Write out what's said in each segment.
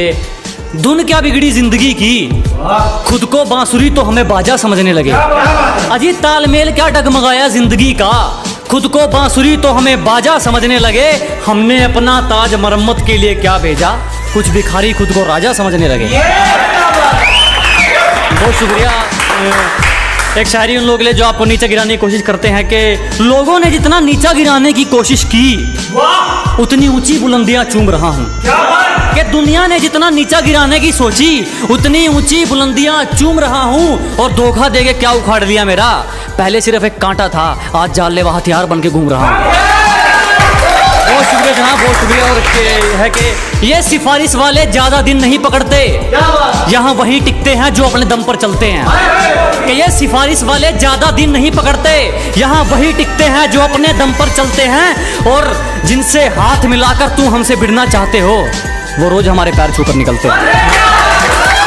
कि धुन क्या बिगड़ी जिंदगी की, खुद को बांसुरी तो हमें बाजा समझने लगे। अजी तालमेल क्या डगमगाया जिंदगी का, खुद को बांसुरी तो हमें बाजा समझने लगे। हमने अपना ताज मरम्मत के लिए क्या भेजा, कुछ भिखारी खुद को राजा समझने लगे। बहुत शुक्रिया। एक शायरी उन लोगों के लिए जो आपको नीचे गिराने की कोशिश करते हैं कि लोगों ने जितना नीचा गिराने की कोशिश की उतनी ऊंची बुलंदियां चूम रहा हूं। कि दुनिया ने जितना नीचा गिराने की सोची उतनी ऊंची बुलंदियां चूम रहा हूं। और धोखा देके क्या उखाड़ लिया मेरा, पहले सिर्फ एक कांटा था, आज जानलेवा हथियार बन के घूम रहा हूं। बहुत शुक्रिया जनाब, बहुत शुक्रिया। और है कि ये सिफारिश वाले ज्यादा दिन नहीं पकड़ते, यहाँ वही टिकते हैं जो अपने दम पर चलते हैं। कि ये सिफारिश वाले ज्यादा दिन नहीं पकड़ते, यहाँ वही टिकते हैं जो अपने दम पर चलते हैं। और जिनसे हाथ मिलाकर तू हमसे भिड़ना चाहते हो वो रोज हमारे पैर छूकर निकलते हैं।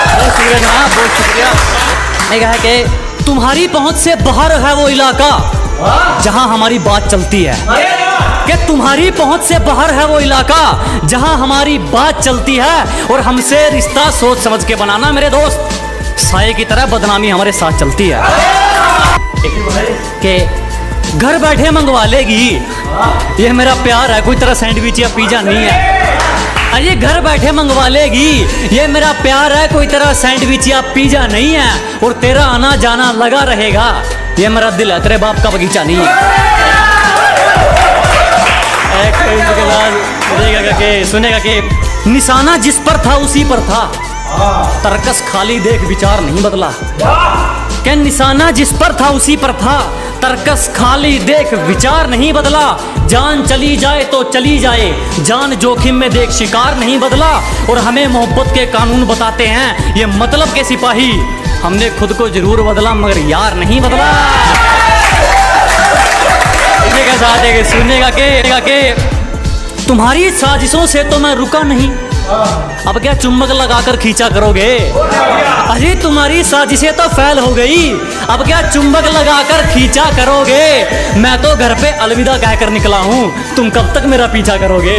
बहुत शुक्रिया जनाब, बहुत शुक्रिया। एक है कि तुम्हारी पहुंच से बाहर है वो इलाका जहां हमारी बात चलती है। कि तुम्हारी पहुंच से बाहर है वो इलाका जहां हमारी बात चलती है। और हमसे रिश्ता सोच समझ के बनाना मेरे दोस्त, साये की तरह बदनामी हमारे साथ चलती है। कि घर बैठे मंगवा लेगी, ये मेरा प्यार है, कोई तरह सैंडविच या पिज्जा नहीं है। अरे घर बैठे मंगवा लेगी, ये मेरा प्यार है, कोई तरह सैंडविच या पिज्जा नहीं है। और तेरा आना जाना लगा रहेगा, ये मेरा दिल है, तेरे बाप का बगीचा नहीं है। सुनेगा कि निशाना जिस पर था उसी पर था, तरकस खाली देख विचार नहीं बदला। क्या निशाना जिस पर था उसी पर था, तरकस खाली देख विचार नहीं बदला। जान चली जाए तो चली जाए, जान जोखिम में देख शिकार नहीं बदला। और हमें मोहब्बत के कानून बताते हैं ये मतलब के सिपाही, हमने खुद को जरूर बदला मगर यार नहीं बदला। इसी के साथ एक सुनेगा के तुम्हारी साजिशों से तो मैं रुका नहीं, अब क्या चुम्बक लगाकर खींचा करोगे। अरे तुम्हारी साजिशें तो फैल हो गई, अब क्या चुम्बक लगाकर खींचा करोगे। मैं तो घर पे अलविदा कहकर निकला हूं, तुम कब तक मेरा पीछा करोगे।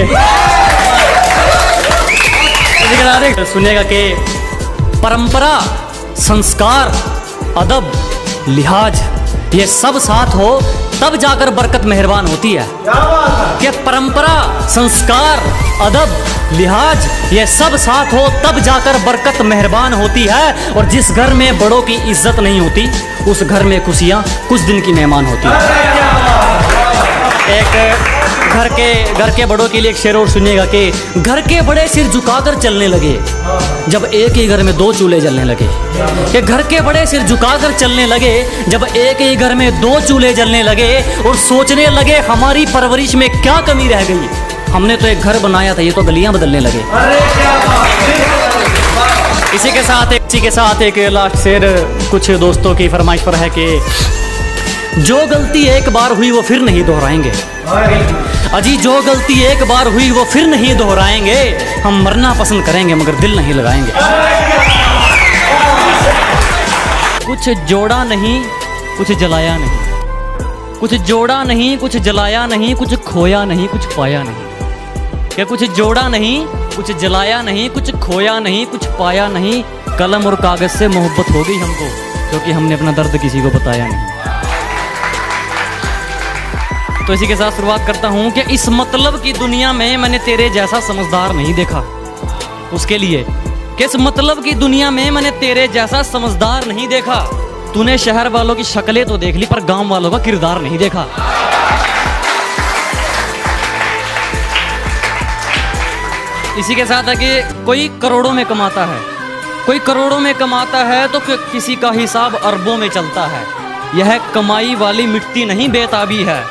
सुनेगा कि परंपरा, संस्कार, अदब, लिहाज ये सब साथ हो तब जाकर बरकत मेहरबान होती है। कि परंपरा, संस्कार, अदब, लिहाज ये सब साथ हो तब जाकर बरकत मेहरबान होती है। और जिस घर में बड़ों की इज्जत नहीं होती उस घर में खुशियां कुछ दिन की मेहमान होती है। एक घर के बड़ों के लिए एक शेर और सुनिएगा कि घर के बड़े सिर झुकाकर चलने लगे जब एक ही घर में दो चूल्हे जलने लगे। कि घर के बड़े सिर झुकाकर चलने लगे जब एक ही घर में दो चूल्हे जलने लगे। और सोचने लगे हमारी परवरिश में क्या कमी रह गई, हमने तो एक घर बनाया था, ये तो गलियां बदलने लगे। इसी के साथ एक लास्ट शेर कुछ दोस्तों की फरमाइश पर है कि जो गलती एक बार हुई वो फिर नहीं दोहराएंगे। अजी जो गलती एक बार हुई वो फिर नहीं दोहराएंगे, हम मरना पसंद करेंगे मगर दिल नहीं लगाएंगे। कुछ जोड़ा नहीं कुछ जलाया नहीं, कुछ जोड़ा नहीं कुछ जलाया नहीं, कुछ खोया नहीं कुछ पाया नहीं। क्या कुछ जोड़ा नहीं कुछ जलाया नहीं, कुछ खोया नहीं कुछ पाया नहीं। कलम और कागज से मोहब्बत हो गई हमको क्योंकि हमने अपना दर्द किसी को बताया नहीं। तो इसी के साथ शुरुआत करता हूं कि इस मतलब की दुनिया में मैंने तेरे जैसा समझदार नहीं देखा। उसके लिए कि इस मतलब की दुनिया में मैंने तेरे जैसा समझदार नहीं देखा। तूने शहर वालों की शक्लें तो देख ली पर गांव वालों का किरदार नहीं देखा। इसी के साथ है कि कोई करोड़ों में कमाता है, कोई करोड़ों में कमाता है तो किसी का हिसाब अरबों में चलता है। यह कमाई वाली मिट्टी नहीं बेताबी है,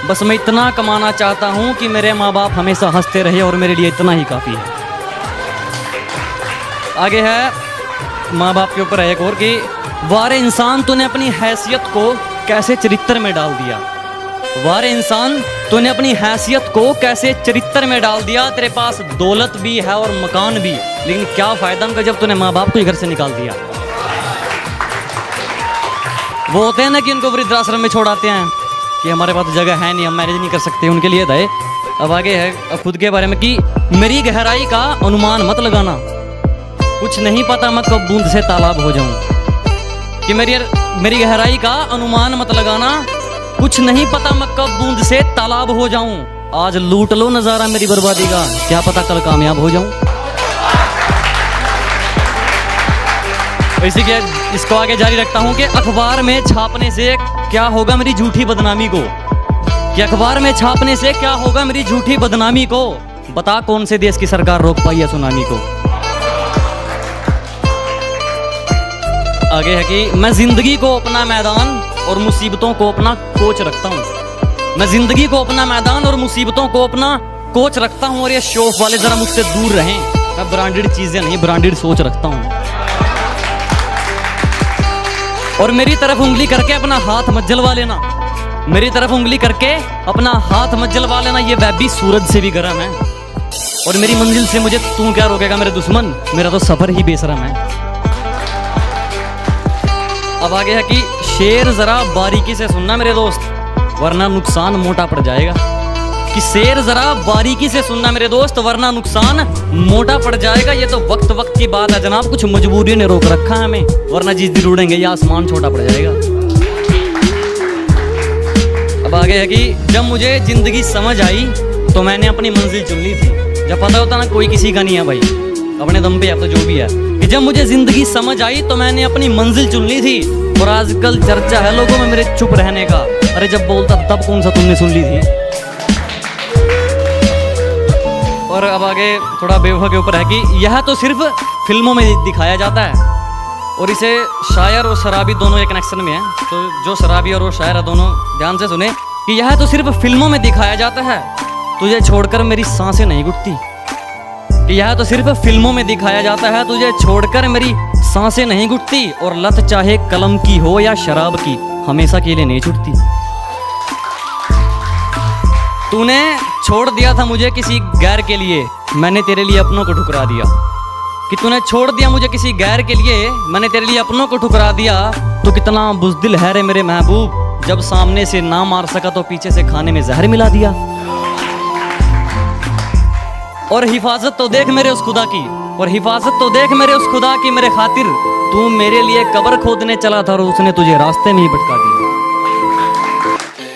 बस मैं इतना कमाना चाहता हूँ कि मेरे माँ बाप हमेशा हंसते रहे और मेरे लिए इतना ही काफ़ी है। आगे है माँ बाप के ऊपर है एक और कि वारे इंसान तूने अपनी हैसियत को कैसे चरित्र में डाल दिया। वारे इंसान तूने अपनी हैसियत को कैसे चरित्र में डाल दिया। तेरे पास दौलत भी है और मकान भी, लेकिन क्या फ़ायदा उनका जब तूने माँ बाप को घर से निकाल दिया। वो होते हैं ना कि उनको वृद्धाश्रम में छोड़ आते हैं कि हमारे पास जगह है नहीं, हम मैनेज नहीं कर सकते, उनके लिए दे। अब आगे है खुद के बारे में कि मेरी गहराई का अनुमान मत लगाना, कुछ नहीं पता मैं कब बूंद से तालाब हो जाऊं। कि मेरी गहराई का अनुमान मत लगाना। कुछ नहीं पता मैं कब बूंद से तालाब हो जाऊं। आज लूट लो नजारा मेरी बर्बादी का, क्या पता कल कामयाब हो जाऊं। इसी के इसको आगे जारी रखता हूं कि अखबार में छापने से क्या होगा मेरी झूठी बदनामी को। कि अखबार में छापने से क्या होगा मेरी झूठी बदनामी को। बता कौन से देश की सरकार रोक पाई है सुनामी को। आगे है कि मैं जिंदगी को अपना मैदान और मुसीबतों को अपना कोच रखता हूं। मैं जिंदगी को अपना मैदान और मुसीबतों को अपना कोच रखता हूं। और ये शौक वाले जरा मुझसे दूर रहें। मैं ब्रांडेड चीजें नहीं, ब्रांडेड सोच रखता हूं। और मेरी तरफ उंगली करके अपना हाथ मत जलवा लेना। मेरी तरफ उंगली करके अपना हाथ मत जलवा लेना। ये वैबी सूरज से भी गर्म है। और मेरी मंजिल से मुझे तू क्या रोकेगा मेरे दुश्मन। मेरा तो सफर ही बेशरम है। अब आगे है कि शेर जरा बारीकी से सुनना मेरे दोस्त, वरना नुकसान मोटा पड़ जाएगा। कि शेर जरा बारीकी से सुनना मेरे दोस्त, वरना नुकसान मोटा पड़ जाएगा। ये तो वक्त वक्त की बात है जनाब, कुछ मजबूरी ने रोक रखा है हमें, वरना जिस दिन उड़ेंगे ये आसमान छोटा पड़ जाएगा। अब आगे है कि जब मुझे जिंदगी समझ आई तो मैंने अपनी मंजिल चुन ली थी। जब पता होता ना कोई किसी का नहीं है भाई, अपने दम पे अब तो जो भी है। कि जब मुझे जिंदगी समझ आई तो मैंने अपनी मंजिल चुन ली थी। और आजकल चर्चा है लोगों में मेरे चुप रहने का। अरे जब बोलता तब कौन सा तुमने सुन ली थी। और अब आगे थोड़ा बेवफा के ऊपर है कि यह तो सिर्फ फिल्मों में दिखाया जाता है। और इसे शायर और शराबी दोनों एक कनेक्शन में है, तो जो शराबी और वो शायर है दोनों ध्यान से सुने। कि यह तो सिर्फ फिल्मों में दिखाया जाता है, तुझे छोड़कर मेरी सांसें नहीं घुटती। कि यह तो सिर्फ फिल्मों में दिखाया जाता है, तुझे छोड़कर मेरी सांसें नहीं घुटती। और लत चाहे कलम की हो या शराब की, हमेशा के लिए नहीं छूटती। तूने छोड़ दिया था मुझे किसी गैर के लिए, मैंने तेरे लिए अपनों को ठुकरा दिया। कि तूने छोड़ दिया मुझे किसी गैर के लिए, मैंने तेरे लिए अपनों को ठुकरा दिया। तो कितना बुज़दिल है रे मेरे महबूब, जब सामने से ना मार सका तो पीछे से खाने में जहर मिला दिया। और हिफाजत तो देख मेरे उस खुदा की, और हिफाजत तो देख मेरे उस खुदा की मेरे खातिर। तू मेरे लिए कब्र खोदने चला था और उसने तुझे रास्ते में ही भटका दिया।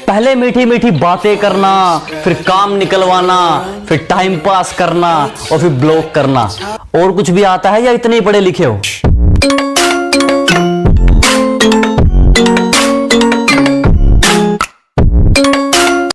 पहले मीठी मीठी बातें करना, फिर काम निकलवाना, फिर टाइम पास करना और फिर ब्लॉक करना। और कुछ भी आता है या इतने ही पढ़े लिखे हो?